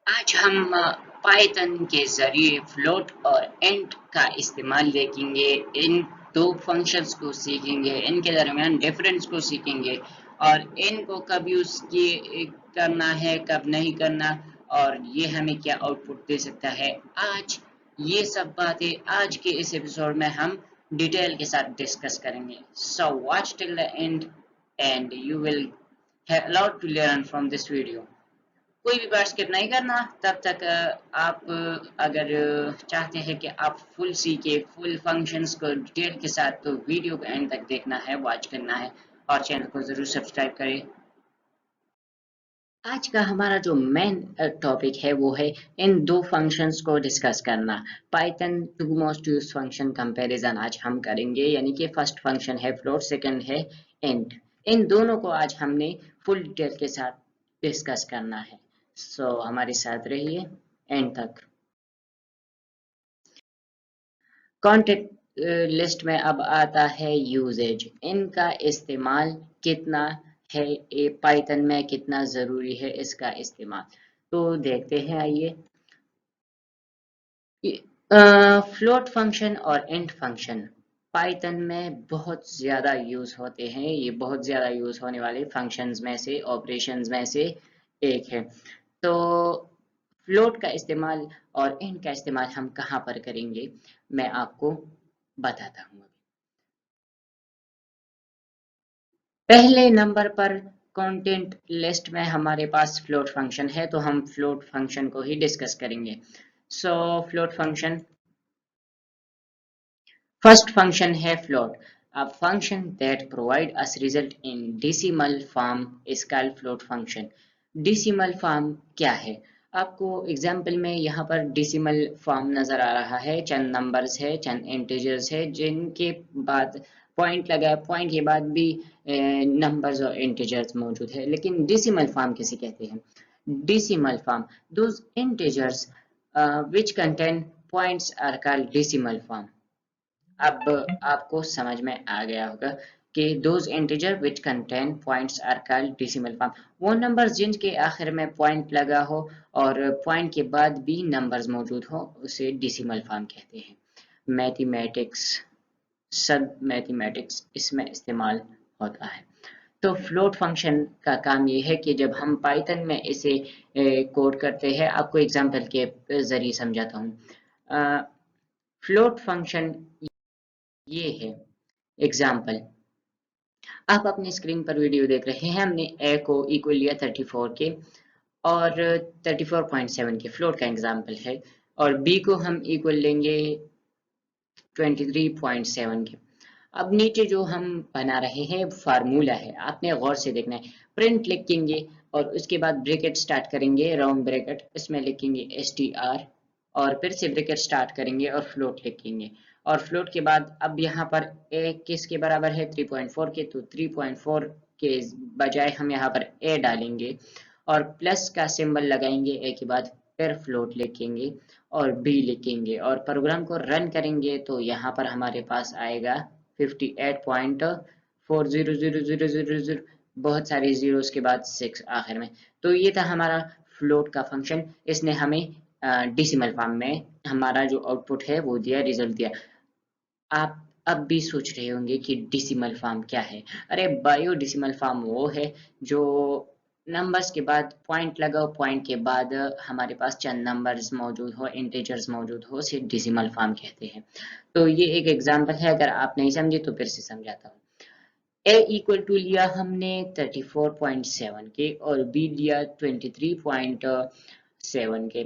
आज हम पाइथन के ज़रिए फ्लोट और इंट का इस्तेमाल देखेंगे। इन दो फंक्शंस को सीखेंगे, इनके दरमियान डिफरेंस को सीखेंगे और इनको कब यूज़ किए करना है, कब नहीं करना और ये हमें क्या आउटपुट दे सकता है। आज ये सब बातें आज के इस एपिसोड में हम डिटेल के साथ डिस्कस करेंगे। So watch till the end and you will have a lot to learn from this video. कोई भी पार्ट स्किप नहीं करना तब तक आप अगर चाहते हैं कि आप फुल सीखे फुल फंक्शंस को डिटेल के साथ तो वीडियो को एंड तक देखना है, वॉच करना है और चैनल को ज़रूर सब्सक्राइब करें। आज का हमारा जो मेन टॉपिक है वो है इन दो फंक्शंस को डिस्कस करना। Python two most use function comparison आज हम करेंगे, यानी कि फर्स्ट फंक्शन है फ्लोट, सेकंड है इंट। इन दोनों को आज हमने फुल डिटेल के साथ डिस्कस करना है। हमारे साथ रहिए एंड तक। कॉन्टेक्ट लिस्ट में अब आता है यूजेज, इनका इस्तेमाल कितना है, ये पाइथन में कितना ज़रूरी है इसका इस्तेमाल, तो देखते हैं आइए। फ्लोट फंक्शन और इंट फंक्शन पाइथन में बहुत ज़्यादा यूज़ होते हैं, ये बहुत ज़्यादा यूज़ होने वाले फंक्शंस में से, ऑपरेशंस में से एक है। तो फ्लोट का इस्तेमाल और इंट का इस्तेमाल हम कहाँ पर करेंगे, मैं आपको बताता हूँ। पहले नंबर पर कंटेंट लिस्ट में हमारे पास फ्लोट फंक्शन है, तो हम फ्लोट फंक्शन को ही डिस्कस करेंगे। फ्लोट फंक्शन, फर्स्ट फंक्शन है float. A function that provide us result in decimal form is called float function. decimal form क्या है? आपको एग्जाम्पल में यहाँ पर decimal form नजर आ रहा है, चंद नंबर्स है, चंद इंटीजर्स है जिनके बाद पॉइंट लगा है, पॉइंट के बाद भी नंबर्स और इंटीजर्स मौजूद है, लेकिन decimal form किसे कहते हैं? decimal form, those integers which contain points are called decimal form. अब आपको समझ में आ गया होगा कि those integer which contain points are called decimal form. वो नंबर्स जिनके आखिर में पॉइंट लगा हो और पॉइंट के बाद भी नंबर्स मौजूद हो उसे डेसिमल फॉर्म कहते हैं। मैथमेटिक्स, सब मैथमेटिक्स इसमें इस्तेमाल होता है। तो फ्लोट फंक्शन का काम ये है कि जब हम पाइथन में इसे कोड करते हैं, आपको एग्जांपल के जरिए समझाता हूँ। फ्लोट फंक्शन ये है एग्जाम्पल। आप अपनी स्क्रीन पर वीडियो देख रहे हैं, हमने ए को इक्वल लिया 34 के और 34.7 के, फ्लोट का एग्जाम्पल है, और बी को हम इक्वल लेंगे 23.7 के। अब नीचे जो हम बना रहे हैं फार्मूला है, आपने गौर से देखना है। प्रिंट लिखेंगे और उसके बाद ब्रैकेट स्टार्ट करेंगे, राउंड ब्रैकेट, इसमें लिखेंगे str और फिर से ब्रैकेट स्टार्ट करेंगे और फ्लोट लिखेंगे। और फ्लोट के बाद अब यहाँ पर ए किसके बराबर है, 3.4 के, तो 3.4 के बजाय हम यहाँ पर ए डालेंगे और प्लस का सिंबल लगाएंगे ए के बाद, फिर फ्लोट लिखेंगे और बी लिखेंगे और प्रोग्राम को रन करेंगे तो यहाँ पर हमारे पास आएगा 58.400000, बहुत सारे जीरोस के बाद 6 आखिर में। तो ये था हमारा फ्लोट का फंक्शन, इसने हमें डेसिमल फॉर्म में हमारा जो आउटपुट है वो दिया, रिजल्ट दिया। आप अब भी सोच रहे होंगे कि डेसिमल फॉर्म क्या है। अरे बायो, डेसिमल फॉर्म वो है जो नंबर्स के बाद पॉइंट लगाओ, पॉइंट के बाद हमारे पास चंद नंबर्स मौजूद हो, इंटीजर्स मौजूद हो, उसे डेसिमल फॉर्म कहते हैं। तो ये एक एग्जांपल है, अगर आप नहीं समझे तो फिर से समझाता हूँ। ए इक्वल टू लिया हमने 34.7 के और बी लिया 23.7 के।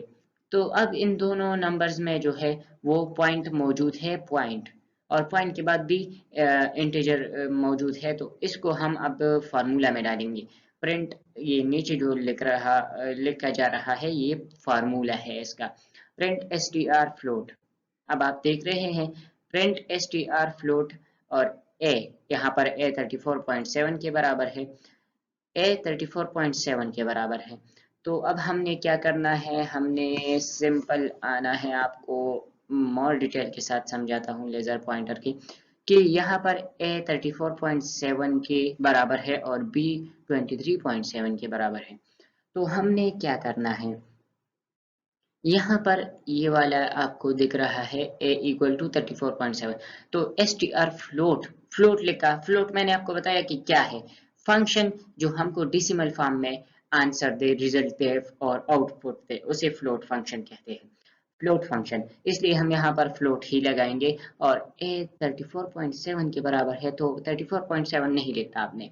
तो अब इन दोनों नंबर्स में जो है वो पॉइंट मौजूद है, पॉइंट और पॉइंट के बाद भी इंटीजर मौजूद है, तो इसको हम अब फार्मूला में डालेंगे। प्रिंट, ये नीचे जो लिखा जा रहा है ये फार्मूला है इसका, प्रिंट str फ्लोट। अब आप देख रहे हैं प्रिंट str फ्लोट और ए, यहाँ पर ए 34.7 के बराबर है, ए 34.7 के बराबर है। तो अब हमने क्या करना है, हमने सिंपल आना है, आपको मोर डिटेल के साथ समझाता हूँ लेजर पॉइंटर की, कि यहाँ पर ए 34.7 के बराबर है और बी 23.7 के बराबर है। तो हमने क्या करना है, यहाँ पर ये वाला आपको दिख रहा है a इक्वल टू 34.7। तो str फ्लोट, फ्लोट लिखा, फ्लोट मैंने आपको बताया कि क्या है, फंक्शन जो हमको डेसिमल फॉर्म में आंसर दे, रिजल्ट दे और आउटपुट दे, उसे फ्लोट फंक्शन कहते हैं, फ्लोट फंक्शन। इसलिए हम यहाँ पर फ्लोट ही लगाएंगे। और a 34.7 के बराबर है तो 34.7 नहीं लिखना आपने,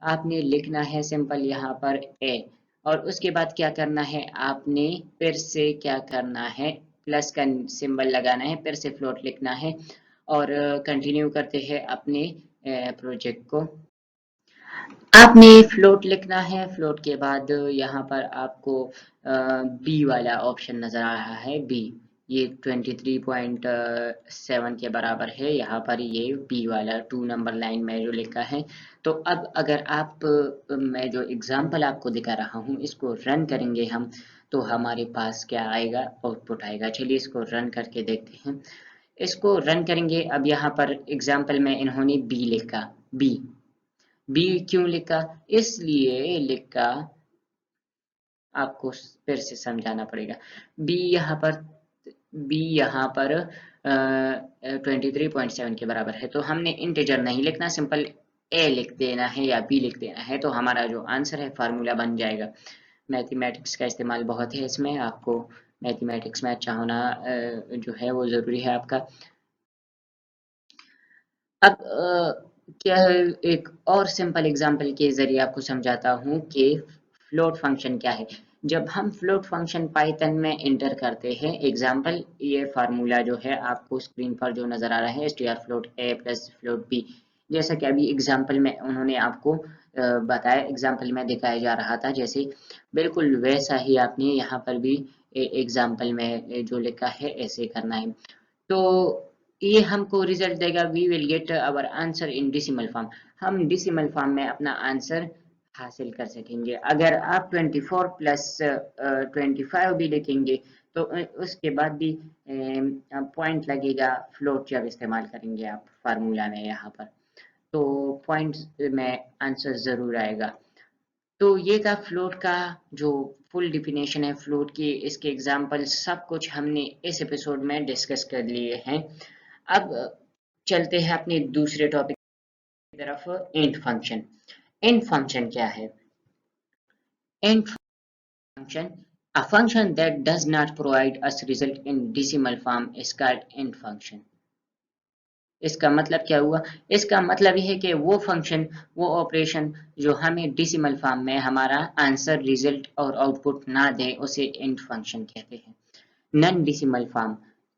आपने लिखना है सिंपल यहाँ पर a। और उसके बाद क्या करना है, आपने फिर से क्या करना है, प्लस का सिंबल लगाना है, फिर से फ्लोट लिखना है और कंटिन्यू करते हैं अपने प्रोजेक्ट को। आपने फ्लोट लिखना है, फ्लोट के बाद यहाँ पर आपको बी वाला ऑप्शन नजर आ रहा है, बी, ये 23.7 के बराबर है, यहाँ पर ये बी वाला 2 नंबर लाइन में जो लिखा है। तो अब अगर आप मैं जो एग्जांपल आपको दिखा रहा हूँ इसको रन करेंगे हम, तो हमारे पास क्या आएगा, आउटपुट आएगा। चलिए इसको रन करके देखते हैं। इसको रन करेंगे। अब यहाँ पर एग्जाम्पल में इन्होंने बी लिखा, बी, बी क्यों लिखा, इसलिए लिखा, आपको फिर से समझाना पड़ेगा। बी यहाँ पर, बी यहाँ पर 23.7 के बराबर है, तो हमने इंटीजर नहीं लिखना, सिंपल ए लिख देना है या बी लिख देना है, तो हमारा जो आंसर है फार्मूला बन जाएगा। मैथमेटिक्स का इस्तेमाल बहुत है इसमें, आपको मैथमेटिक्स में अच्छा होना जो है वो ज़रूरी है आपका। अब क्या है, एक और सिंपल एग्जांपल के ज़रिए आपको समझाता हूँ कि फ्लोट फंक्शन क्या है। जब हम फ्लोट फंक्शन पाइथन में इंटर करते हैं, एग्जांपल ये फार्मूला जो है आपको स्क्रीन पर जो नज़र आ रहा है, str float a plus float b, जैसा कि अभी एग्जांपल में उन्होंने आपको बताया, एग्जांपल में दिखाया जा रहा था, जैसे बिल्कुल वैसा ही आपने यहाँ पर भी एग्जांपल में जो लिखा है ऐसे करना है। तो ये हमको रिजल्ट देगा, we will get our answer in decimal form, हम डिसिमल फॉर्म में अपना आंसर हासिल कर सकेंगे। अगर आप 24 प्लस 25 भी लिखेंगे तो उसके बाद भी पॉइंट लगेगा, फ्लोट जब इस्तेमाल करेंगे आप फार्मूला में यहाँ पर, तो पॉइंट में आंसर ज़रूर आएगा। तो ये था फ्लोट का जो फुल डिफिनेशन है फ्लोट की, इसके एग्जांपल सब कुछ हमने इस एपिसोड में डिस्कस कर लिए हैं। अब चलते हैं अपने दूसरे टॉपिक की तरफ, इंट फंक्शन। इंट फंक्शन क्या है? Int function, a function that does not provide us result in decimal form is called int function। इसका मतलब क्या हुआ? इसका मतलब यह है कि वो फंक्शन, वो ऑपरेशन जो हमें डेसिमल फॉर्म में हमारा आंसर, रिजल्ट और आउटपुट ना दे, उसे इंट फंक्शन कहते हैं। नॉन डेसिमल फॉर्म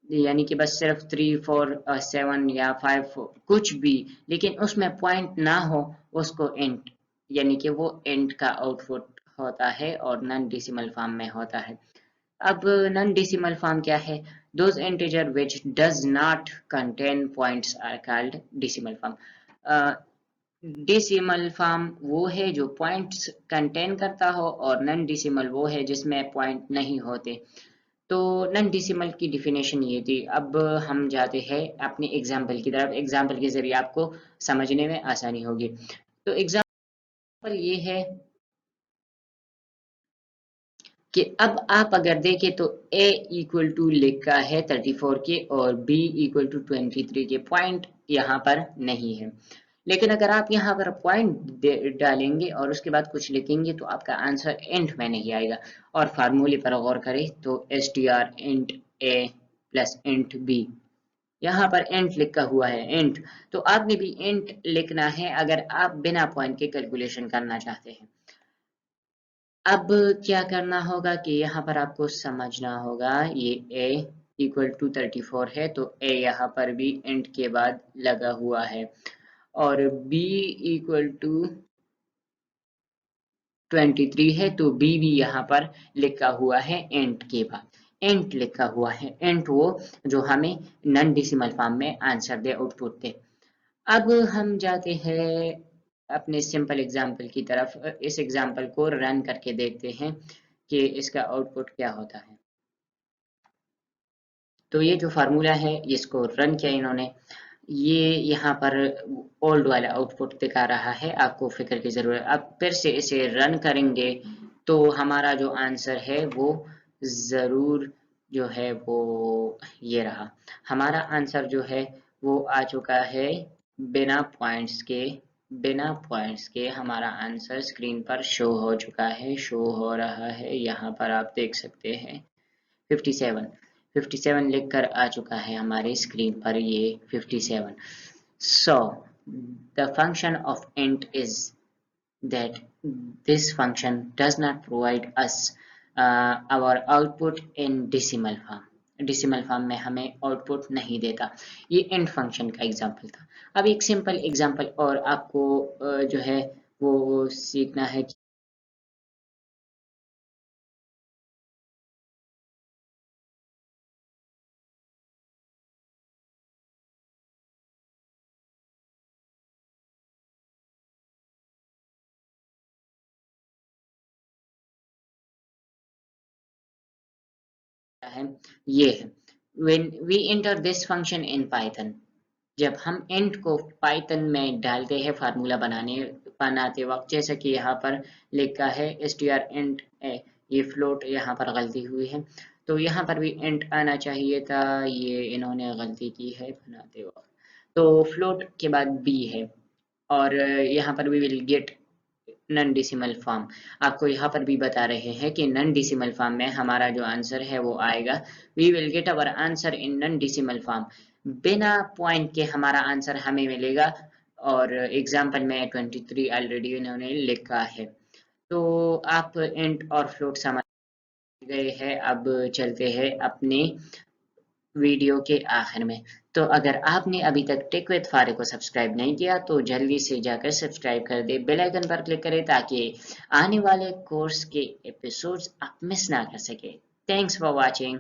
यानी कि बस सिर्फ 3 4 7 या 5 कुछ भी, लेकिन उसमें पॉइंट ना हो, उसको इंट, यानी कि वो इंट का आउटपुट होता है और नॉन डेसिमल फॉर्म में होता है। अब नॉन डेसिमल फॉर्म क्या है? Those integer which does not contain points are called decimal form। Decimal form वो है जो पॉइंट्स कंटेन करता हो और नॉन डेसिमल वो है जिसमें पॉइंट नहीं होते। तो नॉन डेसिमल की डिफिनेशन ये थी। अब हम जाते हैं अपने एग्जाम्पल की तरफ, एग्जाम्पल के जरिए आपको समझने में आसानी होगी। तो एग्जाम्पल ये है कि अब आप अगर देखें तो a इक्वल टू लिखा है 34 के और b इक्वल टू 23 के, पॉइंट यहाँ पर नहीं है। लेकिन अगर आप यहाँ पर पॉइंट डालेंगे और उसके बाद कुछ लिखेंगे तो आपका आंसर इंट में नहीं आएगा। और फार्मूले पर गौर करें तो str int a plus int b, यहाँ पर इंट लिखा हुआ है, इंट, तो आपने भी इंट लिखना है अगर आप बिना पॉइंट के कैलकुलेशन करना चाहते हैं। अब क्या करना होगा कि यहाँ पर आपको समझना होगा, ये a इक्वल टू 34 है तो a यहाँ पर भी इंट के बाद लगा हुआ है, और b इक्वल टू 23 है तो b भी यहाँ पर लिखा हुआ है इंट के बाद, इंट लिखा हुआ है, इंट वो जो हमें नॉन डेसिमल फॉर्म में आंसर दे, आउटपुट दे। अब हम जाते हैं अपने सिंपल एग्जाम्पल की तरफ, इस एग्जाम्पल को रन करके देखते हैं कि इसका आउटपुट क्या होता है। तो ये जो फार्मूला है इसको रन किया इन्होंने, ये यहाँ पर ओल्ड वाला आउटपुट दिखा रहा है, आपको फिक्र की जरूरत। अब फिर से इसे रन करेंगे तो हमारा जो आंसर है वो जरूर जो है वो ये रहा। हमारा आंसर जो है वो आ चुका है बिना पॉइंट्स के। बिना पॉइंट्स के हमारा आंसर स्क्रीन पर शो हो चुका है, शो हो रहा है, यहाँ पर आप देख सकते हैं 57। 57 लिख कर आ चुका है हमारी स्क्रीन पर ये 57। So the function of int is that this function does not provide us our output in decimal form। Decimal form में हमें आउटपुट नहीं देता। ये इंट फंक्शन का एग्जांपल था। अब एक सिंपल एग्जांपल और आपको जो है वो सीखना है। है ये है when we enter this function in python। जब हम int को पाइथन में डालते हैं फार्मूला बनाते वक्त, जैसा कि यहाँ पर लिखा है str int a, ये फ्लोट यहाँ पर गलती हुई है, तो यहाँ पर भी int आना चाहिए था, ये इन्होंने गलती की है बनाते वक्त। तो फ्लोट के बाद b है और यहाँ पर भी will get non decimal form. आपको यहाँ पर भी बता रहे हैं कि नन डेसिमल फॉर्म में हमारा जो आंसर है वो आएगा। We will get our answer in non decimal form. बिना पॉइंट के हमारा आंसर हमें मिलेगा और एग्जाम्पल में 23 ऑलरेडी इन्होंने लिखा है। तो आप इंट और फ्लोट समझ गए हैं। अब चलते हैं अपने वीडियो के आखिर में। तो अगर आपने अभी तक टेक विद फारे को सब्सक्राइब नहीं किया तो जल्दी से जाकर सब्सक्राइब कर दे, बेल आइकन पर क्लिक करें ताकि आने वाले कोर्स के एपिसोड्स आप मिस ना कर सके। Thanks for watching.